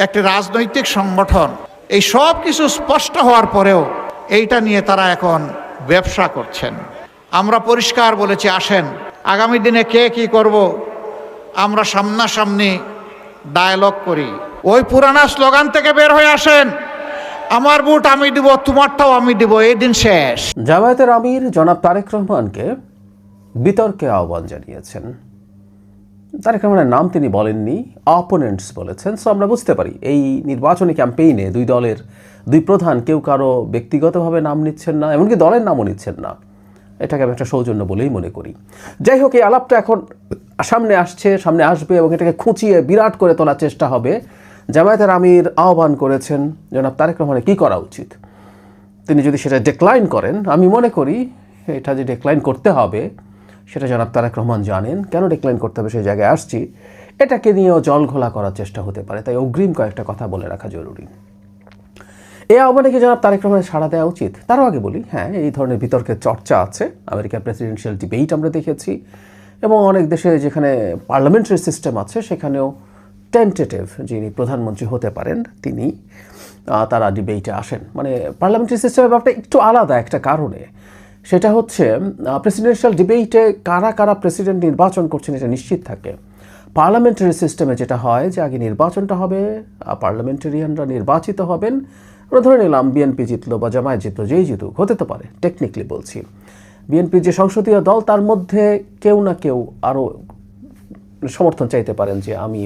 একটি রাজনৈতিক সংগঠন। এই সব কিছু স্পষ্ট হওয়ার পরেও এইটা নিয়ে তারা এখন ব্যবসা করছেন। আমরা পরিষ্কার বলেছি, আসেন আগামী দিনে কে কি করব আমরা সামনাসামনি ডায়ালগ করি। ওই পুরানা স্লোগান থেকে বের হয়ে আসেন, আমার ভোট আমি দিব, তোমারটাও আমি দিব, এই দিন শেষ। জামায়াতের আমির জনাব তারেক রহমানকে বিতর্কে আহ্বান জানিয়েছেন। তারেক রহমানের নাম তিনি বলেননি, অপোনেন্টস বলেছেন। সো আমরা বুঝতে পারি এই নির্বাচনী ক্যাম্পেইনে দুই দলের দুই প্রধান কেউ কারো ব্যক্তিগতভাবে নাম নিচ্ছেন না, এমনকি দলের নামও নিচ্ছেন না। এটাকে আমি একটা সৌজন্য বলেই মনে করি। যাই হোক, এই আলাপটা এখন সামনে আসছে, সামনে আসবে এবং এটাকে খুঁচিয়ে বিরাট করে তোলার চেষ্টা হবে। জামায়াতের আমির আহ্বান করেছেন জনাব তারেক রহমানের কী করা উচিত। তিনি যদি সেটা ডিক্লাইন করেন, আমি মনে করি এটা যে ডিক্লাইন করতে হবে সেটা জনাব তারেক রহমান জানেন। কেন ডিক্লাইন করতে হবে সেই জায়গায় আসছি। এটাকে নিয়েও জল ঘোলা করার চেষ্টা হতে পারে, তাই অগ্রিম কয়েকটা কথা বলে রাখা জরুরি। এই আহ্বানে কি জনাব তারেক রহমানের সাড়া দেওয়া উচিত? তারও আগে বলি, হ্যাঁ, এই ধরনের বিতর্কের চর্চা আছে। আমেরিকার প্রেসিডেন্সিয়াল ডিবেট আমরা দেখেছি, এবং অনেক দেশে যেখানে পার্লামেন্টারি সিস্টেম আছে সেখানেও টেন্টেটিভ যিনি প্রধানমন্ত্রী হতে পারেন তিনি তারা ডিবেটে আসেন। মানে পার্লামেন্টারি সিস্টেমের ব্যাপারটা একটু আলাদা একটা কারণে। সেটা হচ্ছে প্রেসিডেন্সিয়াল ডিবেটে কারা কারা প্রেসিডেন্ট নির্বাচন করছেন এটা নিশ্চিত থাকে। পার্লামেন্টারি সিস্টেমে যেটা হয় যে আগে নির্বাচনটা হবে, পার্লামেন্টারিয়ানরা নির্বাচিত হবেন। আমরা ধরে নিলাম বিএনপি জিতলো বা জামায়াত জিতলো, যেই জিতুক, হতে তো পারে, টেকনিক্যালি বলছি। বিএনপির যে সংসদীয় দল তার মধ্যে কেউ না কেউ আরও সমর্থন চাইতে পারেন যে আমি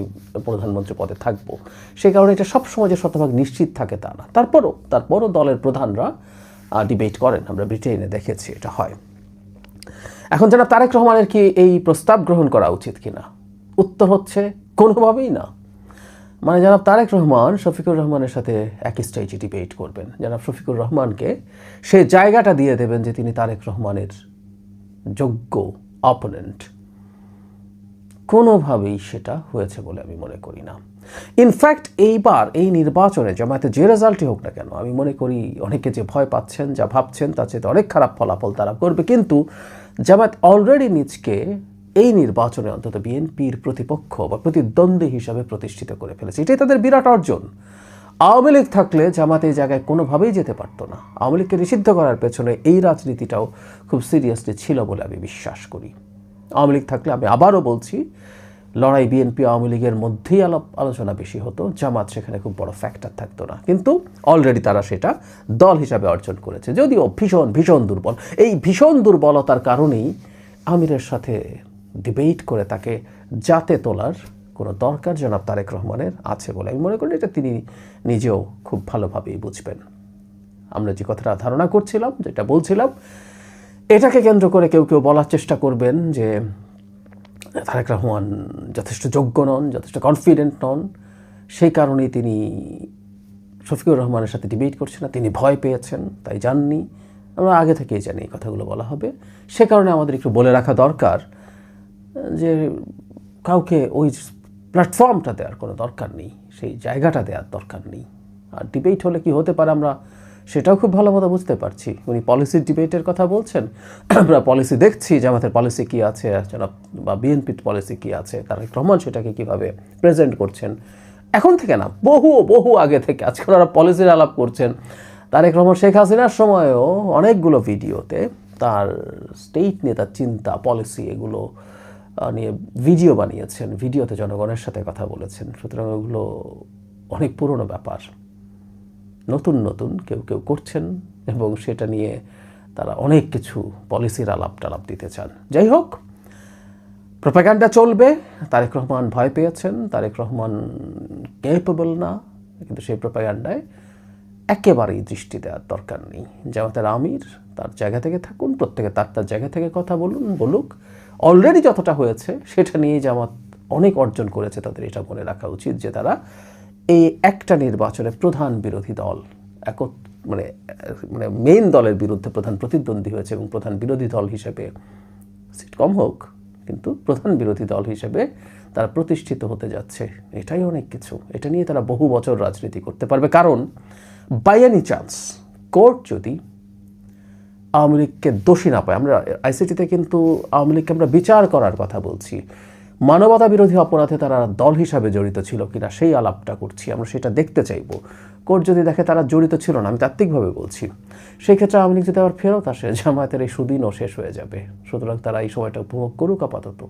প্রধানমন্ত্রী পদে থাকবো। সেই কারণে এটা সবসময় যে শতভাগ নিশ্চিত থাকে তা না। তারপরও দলের প্রধানরা ডিবেট করেন, আমরা ব্রিটেনে দেখেছি এটা হয়। এখন জনাব তারেক রহমানের কি এই প্রস্তাব গ্রহণ করা উচিত কিনা? উত্তর হচ্ছে কোনোভাবেই না। মানে জনাব তারেক রহমান শফিকুর রহমানের সাথে একই স্টেজে ডিবেট করবেন। জনাব শফিকুর রহমানকে সে জায়গাটা দিয়ে দেবেন যে তিনি তারেক রহমানের যোগ্য অপোনেন্ট। কোনোভাবেই সেটা হয়েছে বলে আমি মনে করি না। ইনফ্যাক্ট এইবার এই নির্বাচনে জামায়াতে যে রেজাল্টই হোক না কেন, আমি মনে করি অনেকে যে ভয় পাচ্ছেন, যা ভাবছেন তার চেয়ে অনেক খারাপ ফলাফল তারা করবে। কিন্তু জামায়াত অলরেডি নিজকে এই নির্বাচনে অন্তত বিএনপির প্রতিপক্ষ বা প্রতিদ্বন্দ্বী হিসাবে প্রতিষ্ঠিত করে ফেলেছে। এটাই তাদের বিরাট অর্জন। আওয়ামী লীগ থাকলে জামাত এই জায়গায় কোনোভাবেই যেতে পারতো না। আওয়ামী লীগকে নিষিদ্ধ করার পেছনে এই রাজনীতিটাও খুব সিরিয়াসলি ছিল বলে আমি বিশ্বাস করি। আওয়ামী লীগ থাকলে, আমি আবারও বলছি, লড়াই বিএনপি আওয়ামী লীগের মধ্যেই আলোচনা বেশি হতো, জামাত সেখানে খুব বড় ফ্যাক্টর থাকতো না। কিন্তু অলরেডি তারা সেটা দল হিসাবে অর্জন করেছে, যদিও ভীষণ ভীষণ দুর্বল। এই ভীষণ দুর্বলতার কারণেই আমিরের সাথে ডিবেট করে তাকে জাতে তোলার কোনো দরকার জনাব তারেক রহমানের আছে বলে আমি মনে করি। এটা তিনি নিজেও খুব ভালোভাবেই বুঝবেন। আমরা যে কথাটা ধারণা করছিলাম, যেটা বলছিলাম, এটাকে কেন্দ্র করে কেউ কেউ বলার চেষ্টা করবেন যে তারেক রহমান যথেষ্ট যোগ্য নন, যথেষ্ট কনফিডেন্ট নন, সেই কারণেই তিনি শফিকুর রহমানের সাথে ডিবেট করছেন না, তিনি ভয় পেয়েছেন তাই যাননি। আমরা আগে থেকেই জানি এই কথাগুলো বলা হবে। সে কারণে আমাদের একটু বলে রাখা দরকার যে কাউকে ওই প্ল্যাটফর্মটা দেওয়ার কোনো দরকার নেই, সেই জায়গাটা দেওয়ার দরকার নেই। আর ডিবেট হলে কি হতে পারে আমরা সেটাও খুব ভালো মতো বুঝতে পারছি। উনি পলিসির ডিবেটের কথা বলছেন, আমরা পলিসি দেখছি, জামাতের পলিসি কী আছে বা বিএনপির পলিসি কী আছে, তারেক রহমান সেটাকে কীভাবে প্রেজেন্ট করছেন। এখন থেকে না, বহু বহু আগে থেকে আজকাল ওরা পলিসির আলাপ করছেন। তারেক রহমান শেখ হাসিনার সময়ও অনেকগুলো ভিডিওতে তার স্টেট নিয়ে তার চিন্তা, পলিসি, এগুলো নিয়ে ভিডিও বানিয়েছেন, ভিডিওতে জনগণের সাথে কথা বলেছেন। সুতরাং ওগুলো অনেক পুরনো ব্যাপার। নতুন নতুন কেউ কেউ করছেন এবং সেটা নিয়ে তারা অনেক কিছু পলিসির আলাপ টালাপ দিতে চান। যাই হোক, প্রোপাগান্ডা চলবে। তারেক রহমান ভয় পেয়েছেন, তারেক রহমান ক্যাপেবল না, কিন্তু সেই প্রোপাগান্ডায় একেবারেই দৃষ্টি দেওয়ার দরকার নেই। জামাতের আমির তার জায়গা থেকে থাকুন, প্রত্যেকে তার জায়গা থেকে কথা বলুক। অলরেডি যতটা হয়েছে সেটা নিয়ে জামাত অনেক অর্জন করেছে, তাদের এটা মনে রাখা উচিত যে তারা এই একটা নির্বাচনে প্রধান বিরোধী দল মানে মেইন দলের বিরুদ্ধে প্রধান প্রতিদ্বন্দ্বী হয়েছে এবং প্রধান বিরোধী দল হিসেবে, সিট কম হোক কিন্তু প্রধান বিরোধী দল হিসেবে তারা প্রতিষ্ঠিত হতে যাচ্ছে। এটাই অনেক কিছু। এটা নিয়ে তারা বহু বছর রাজনীতি করতে পারবে। কারণ বাই এনি চান্স কোর্ট যদি আওয়ামী লীগকে দোষী না পায়, আমরা আইসিটিতে কিন্তু আওয়ামী লীগকে আমরা বিচার করার কথা বলছি, মানবতা বিরোধী অপরাধে তারা দল হিসাবে জড়িত ছিল কিনা সেই আলাপটা করছি, আমরা সেটা দেখতে চাইব। কোর্ট যদি দেখে তারা জড়িত ছিল না, আমি তাত্ত্বিকভাবে বলছি, সেই ক্ষেত্রে আওয়ামী লীগ যদি আবার ফেরত আসে, জামায়াতের এই সুদিনও শেষ হয়ে যাবে। সুতরাং তারা এই সময়টা উপভোগ করুক আপাতত।